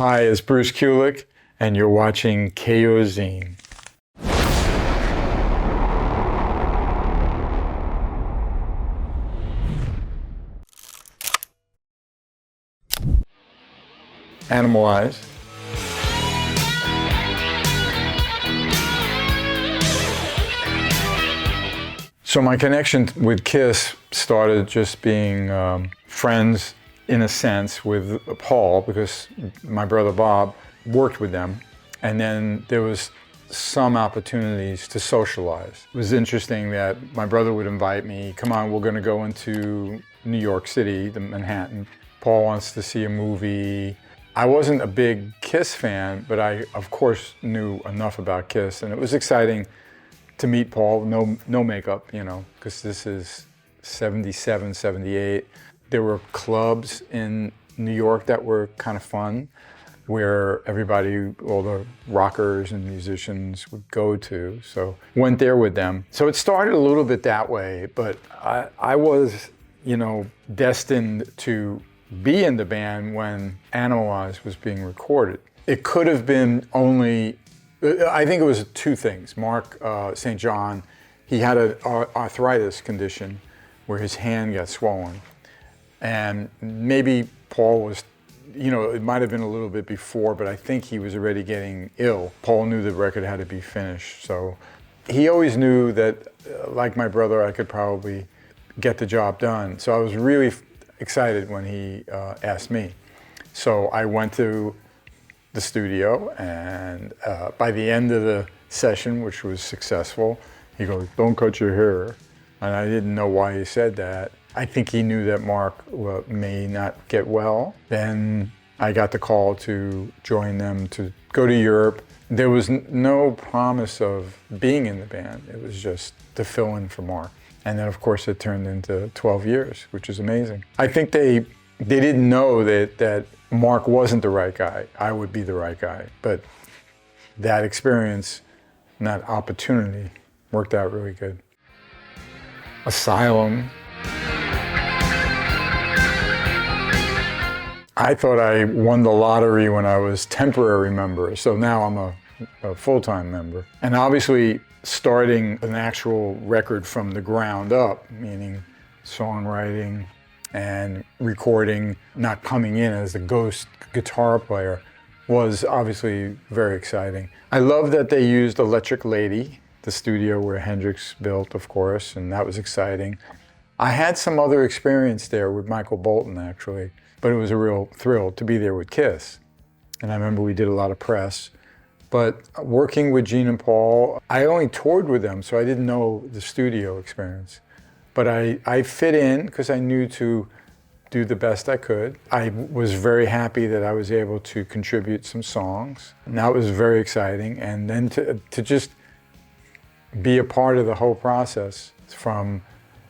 Hi, it's Bruce Kulick, and you're watching Chaoszine. Animalize. So my connection with Kiss started just being friends, in a sense, with Paul, because my brother Bob worked with them. And then there was some opportunities to socialize. It was interesting that my brother would invite me, come on, we're gonna go into New York City, the Manhattan. Paul wants to see a movie. I wasn't a big Kiss fan, but I, of course, knew enough about Kiss. And it was exciting to meet Paul, no makeup, you know, because this is 77, 78. There were clubs in New York that were kind of fun, where everybody, all the rockers and musicians would go to. So went there with them. So it started a little bit that way, but I was, you know, destined to be in the band when Animalize was being recorded. It could have been only, I think it was two things. Mark St. John, he had an arthritis condition where his hand got swollen. And maybe Paul was, you know, it might have been a little bit before, but I think he was already getting ill. Paul knew the record had to be finished. So he always knew that, like my brother, I could probably get the job done. So I was really excited when he asked me. So I went to the studio, and by the end of the session, which was successful, he goes, "Don't cut your hair." And I didn't know why he said that. I think he knew that Mark may not get well. Then I got the call to join them to go to Europe. There was no promise of being in the band. It was just to fill in for Mark. And then, of course, it turned into 12 years, which is amazing. I think they didn't know that Mark wasn't the right guy. I would be the right guy. But that experience and that opportunity worked out really good. Asylum. I thought I won the lottery when I was temporary member, so now I'm a full-time member. And obviously, starting an actual record from the ground up, meaning songwriting and recording, not coming in as the ghost guitar player, was obviously very exciting. I love that they used Electric Lady, the studio where Hendrix built, of course, and that was exciting. I had some other experience there with Michael Bolton, actually, but it was a real thrill to be there with Kiss. And I remember we did a lot of press. But working with Gene and Paul, I only toured with them, so I didn't know the studio experience. But I fit in because I knew to do the best I could. I was very happy that I was able to contribute some songs, and that was very exciting. And then to just be a part of the whole process, from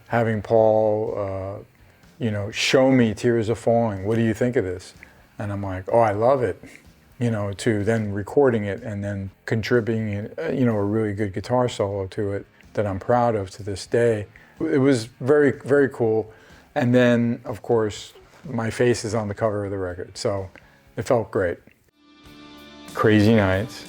having Paul, you know, show me Tears Are Falling. What do you think of this? And I'm like, oh, I love it. You know, to then recording it and then contributing, you know, a really good guitar solo to it that I'm proud of to this day. It was very, very cool. And then, of course, my face is on the cover of the record, so it felt great. Crazy Nights.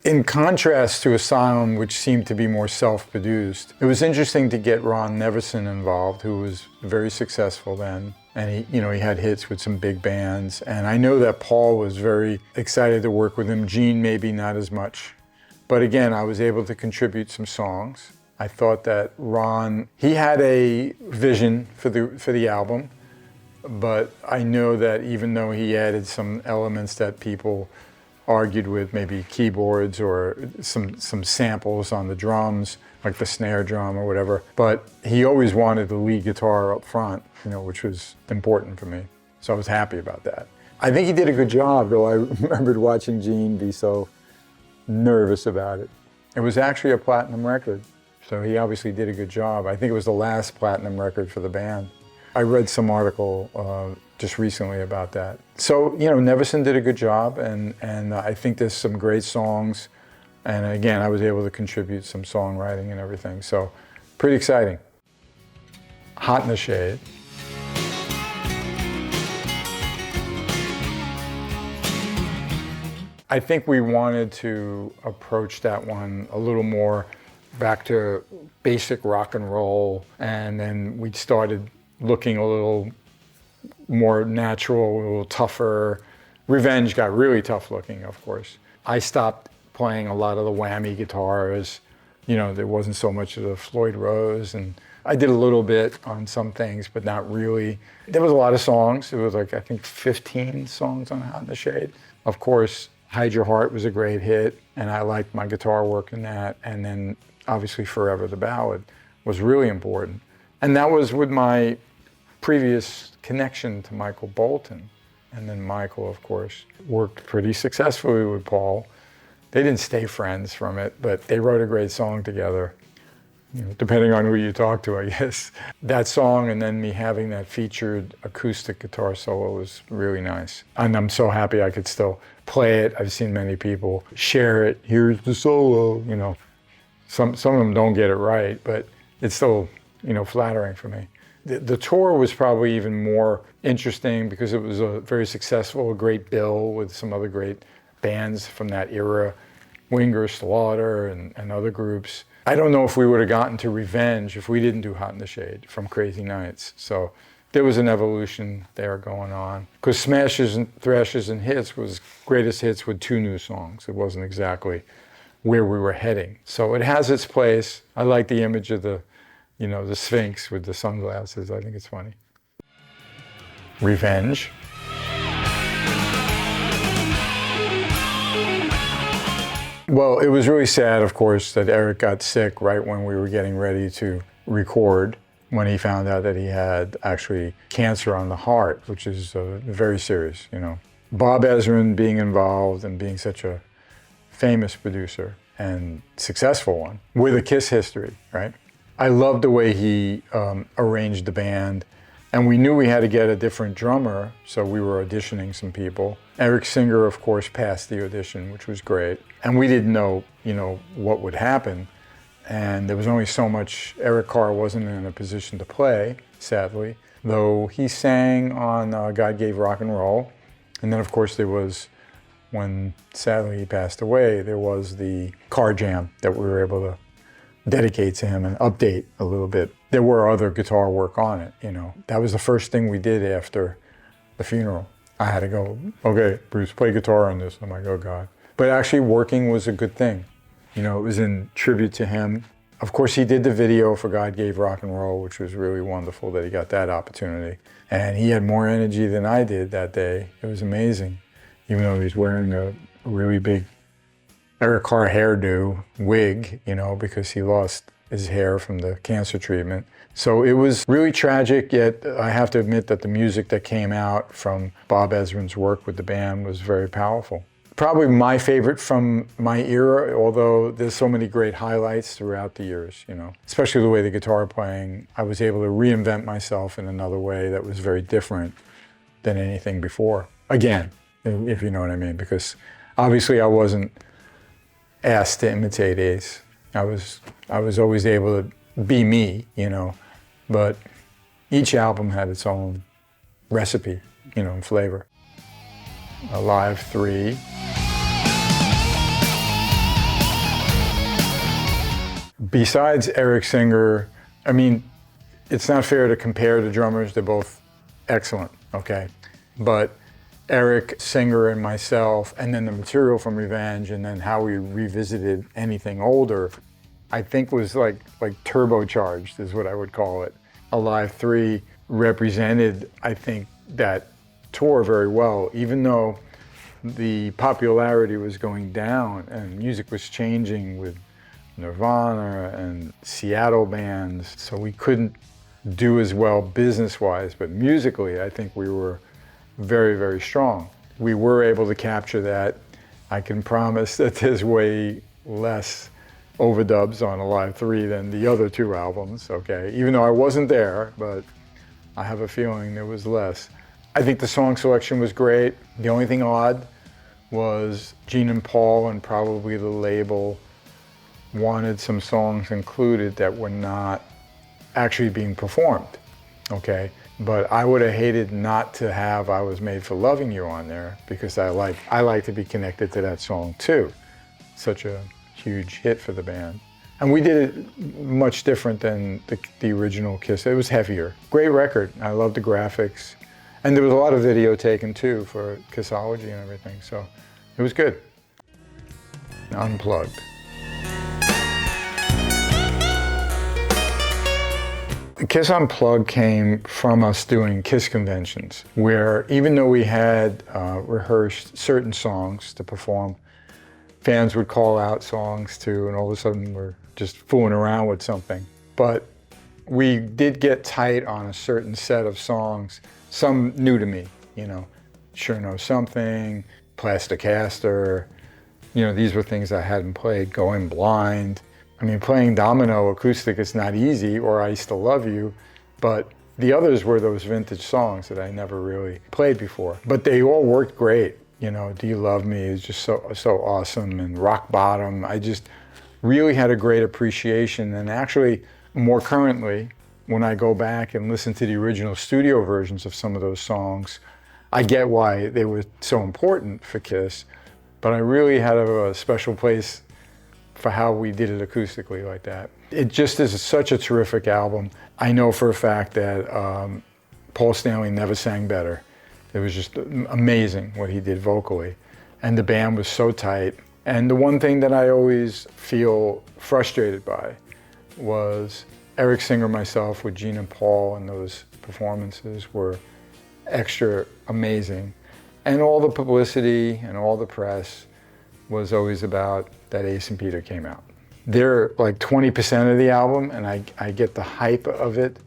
In contrast to Asylum, which seemed to be more self-produced, it was interesting to get Ron Neverson involved, who was very successful then. And he, you know, he had hits with some big bands. And I know that Paul was very excited to work with him. Gene, maybe not as much. But again, I was able to contribute some songs. I thought that Ron, he had a vision for the album, but I know that even though he added some elements that people argued with, maybe keyboards or some samples on the drums, like the snare drum or whatever. But he always wanted the lead guitar up front, you know, which was important for me. So I was happy about that. I think he did a good job, though I remembered watching Gene be so nervous about it. It was actually a platinum record, so he obviously did a good job. I think it was the last platinum record for the band. I read some article just recently about that. So, you know, Neverson did a good job, and I think there's some great songs. And again, I was able to contribute some songwriting and everything. So, pretty exciting. Hot in the Shade. I think we wanted to approach that one a little more back to basic rock and roll, and then we started looking a little more natural, a little tougher. Revenge got really tough looking, of course. I stopped playing a lot of the whammy guitars. You know, there wasn't so much of the Floyd Rose, and I did a little bit on some things, but not really. There was a lot of songs. It was like, I think 15 songs on Hot in the Shade. Of course, Hide Your Heart was a great hit, and I liked my guitar work in that. And then obviously Forever the Ballad was really important. And that was with my previous connection to Michael Bolton. And then Michael, of course, worked pretty successfully with Paul. They didn't stay friends from it, but they wrote a great song together. You know, depending on who you talk to, I guess. That song and then me having that featured acoustic guitar solo was really nice. And I'm so happy I could still play it. I've seen many people share it. Here's the solo, you know. Some of them don't get it right, but it's still, you know, flattering for me. The tour was probably even more interesting because it was a very successful, a great bill with some other great bands from that era, Winger, Slaughter, and other groups. I don't know if we would have gotten to Revenge if we didn't do Hot in the Shade from Crazy Nights. So there was an evolution there going on. Because Smashes and Thrashes and Hits was greatest hits with 2 new songs. It wasn't exactly where we were heading. So it has its place. I like the image of the, you know, the Sphinx with the sunglasses. I think it's funny. Revenge. Well, it was really sad, of course, that Eric got sick right when we were getting ready to record, when he found out that he had actually cancer on the heart, which is very serious, you know. Bob Ezrin being involved and being such a famous producer and successful one with a Kiss history, right? I loved the way he arranged the band. And we knew we had to get a different drummer, so we were auditioning some people. Eric Singer, of course, passed the audition, which was great. And we didn't know, you know, what would happen. And there was only so much. Eric Carr wasn't in a position to play, sadly, though he sang on God Gave Rock and Roll. And then, of course, there was, when sadly he passed away, there was the car jam that we were able to dedicate to him and update a little bit. There were other guitar work on it, you know. That was the first thing we did after the funeral. I had to go, okay, Bruce, play guitar on this. I'm like, oh God. But actually working was a good thing. You know, it was in tribute to him. Of course, he did the video for God Gave Rock and Roll, which was really wonderful that he got that opportunity. And he had more energy than I did that day. It was amazing. Even though he's wearing a really big Eric Carr hairdo, wig, you know, because he lost his hair from the cancer treatment. So it was really tragic, yet I have to admit that the music that came out from Bob Ezrin's work with the band was very powerful. Probably my favorite from my era, although there's so many great highlights throughout the years, you know. Especially the way the guitar playing, I was able to reinvent myself in another way that was very different than anything before. Again, if you know what I mean, because obviously I wasn't asked to imitate Ace. I was always able to be me, you know, but each album had its own recipe, you know, and flavor. Alive 3. Besides Eric Singer, I mean, it's not fair to compare the drummers. They're both excellent, okay? But Eric Singer and myself, and then the material from Revenge, and then how we revisited anything older, I think was like turbocharged is what I would call it. Alive 3 represented, I think, that tour very well, even though the popularity was going down and music was changing with Nirvana and Seattle bands, so we couldn't do as well business-wise, but musically I think we were very, very strong. We were able to capture that. I can promise that there's way less overdubs on Alive 3 than the other 2 albums, okay? Even though I wasn't there, but I have a feeling there was less. I think the song selection was great. The only thing odd was Gene and Paul and probably the label wanted some songs included that were not actually being performed, okay? But I would have hated not to have I Was Made for Loving You on there, because I like to be connected to that song too. Such a huge hit for the band. And we did it much different than the original Kiss. It was heavier. Great record. I love the graphics. And there was a lot of video taken too for Kissology and everything, so it was good. Unplugged. Kiss Unplugged came from us doing Kiss conventions, where even though we had rehearsed certain songs to perform, fans would call out songs too, and all of a sudden we're just fooling around with something. But we did get tight on a certain set of songs, some new to me, you know, Sure Know Something, Plasticaster, you know, these were things I hadn't played, Going Blind. I mean, playing Domino acoustic is not easy, or I Still Love You, but the others were those vintage songs that I never really played before. But they all worked great. You know, Do You Love Me is just so awesome, and Rock Bottom. I just really had a great appreciation, and actually, more currently, when I go back and listen to the original studio versions of some of those songs, I get why they were so important for Kiss, but I really had a special place for how we did it acoustically like that. It just is such a terrific album. I know for a fact that Paul Stanley never sang better. It was just amazing what he did vocally. And the band was so tight. And the one thing that I always feel frustrated by was Eric Singer, myself, with Gene and Paul, and those performances were extra amazing. And all the publicity and all the press was always about that Ace and Peter came out. They're like 20% of the album, and I get the hype of it,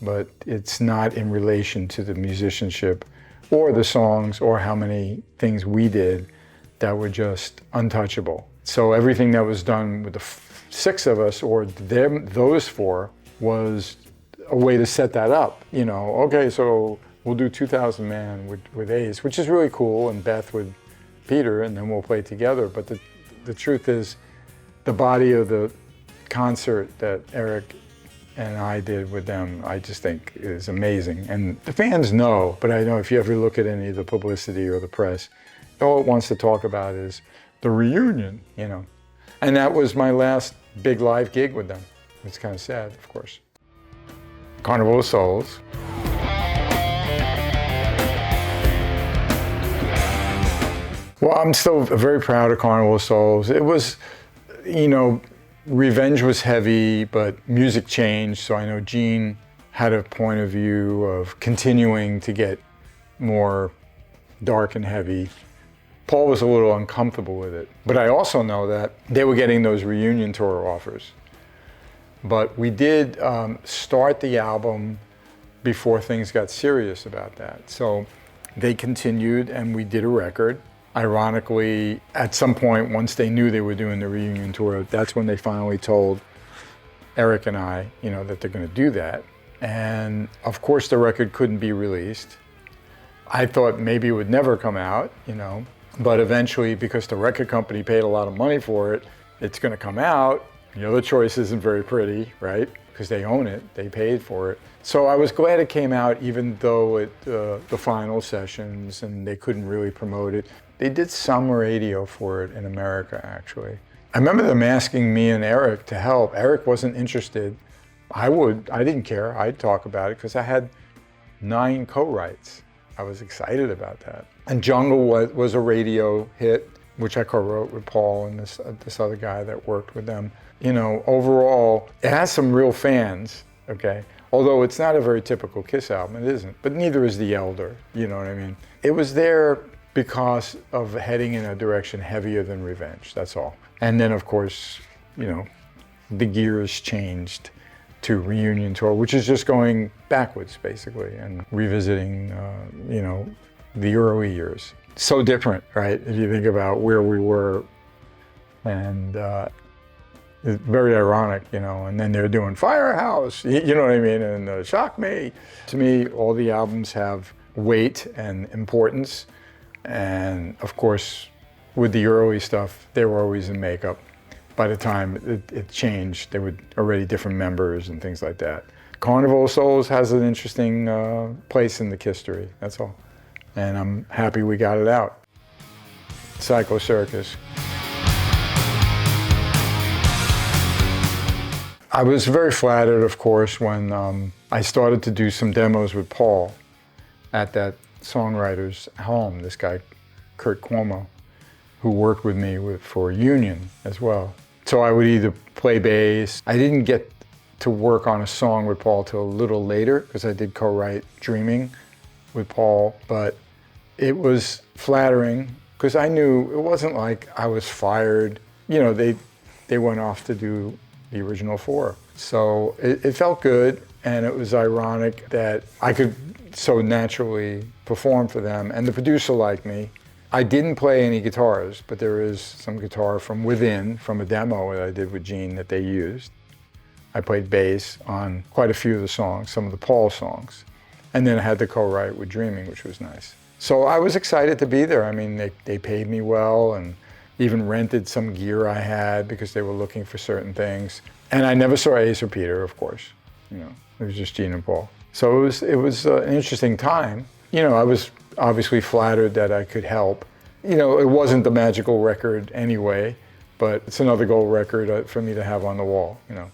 but it's not in relation to the musicianship or the songs or how many things we did that were just untouchable. So everything that was done with the six of us, or those four, was a way to set that up. You know, okay, so we'll do 2,000 Man with Ace, which is really cool, and Beth with Peter, and then we'll play together. But the truth is, the body of the concert that Eric and I did with them, I just think is amazing. And the fans know, but I know if you ever look at any of the publicity or the press, all it wants to talk about is the reunion, you know. And that was my last big live gig with them. It's kind of sad, of course. Carnival of Souls. Well, I'm still very proud of Carnival of Souls. It was, you know, Revenge was heavy, but music changed, so I know Gene had a point of view of continuing to get more dark and heavy. Paul was a little uncomfortable with it, but I also know that they were getting those reunion tour offers. But we did start the album before things got serious about that. So they continued, and we did a record. Ironically, at some point, once they knew they were doing the reunion tour, that's when they finally told Eric and I, you know, that they're going to do that. And of course, the record couldn't be released. I thought maybe it would never come out, you know, but eventually, because the record company paid a lot of money for it, it's going to come out. The other choice isn't very pretty, right? Because they own it, they paid for it. So I was glad it came out, even though the final sessions and they couldn't really promote it. They did some radio for it in America, actually. I remember them asking me and Eric to help. Eric wasn't interested. I didn't care. I'd talk about it because I had 9 co-writes. I was excited about that. And Jungle was a radio hit, which I co-wrote with Paul and this other guy that worked with them. You know, overall, it has some real fans, okay? Although it's not a very typical Kiss album, it isn't. But neither is The Elder, you know what I mean? It was there because of heading in a direction heavier than Revenge, that's all. And then, of course, you know, the gears changed to Reunion Tour, which is just going backwards, basically, and revisiting, you know, the early years. So different, right? If you think about where we were, and it's very ironic, you know, and then they're doing Firehouse, you know what I mean, and Shock Me. To me, all the albums have weight and importance. And of course, with the early stuff, they were always in makeup. by the time it changed, there were already different members and things like that. Carnival of Souls has an interesting place in the history, that's all. And I'm happy we got it out. Psycho Circus. I was very flattered, of course, when I started to do some demos with Paul at that songwriter's home, this guy, Kurt Cuomo, who worked with me for Union as well. So I would either play bass. I didn't get to work on a song with Paul till a little later, because I did co-write Dreaming with Paul, but it was flattering, because I knew it wasn't like I was fired. You know, they went off to do the original 4. So it felt good, and it was ironic that I could so naturally perform for them, and the producer liked me. I didn't play any guitars, but there is some guitar from within, from a demo that I did with Gene that they used. I played bass on quite a few of the songs, some of the Paul songs. And then I had the co-write with Dreaming, which was nice. So I was excited to be there. I mean, they paid me well, and even rented some gear I had because they were looking for certain things. And I never saw Ace or Peter, of course. You know, it was just Gene and Paul. So it was an interesting time. You know, I was obviously flattered that I could help. You know, it wasn't the magical record anyway, but it's another gold record for me to have on the wall, you know.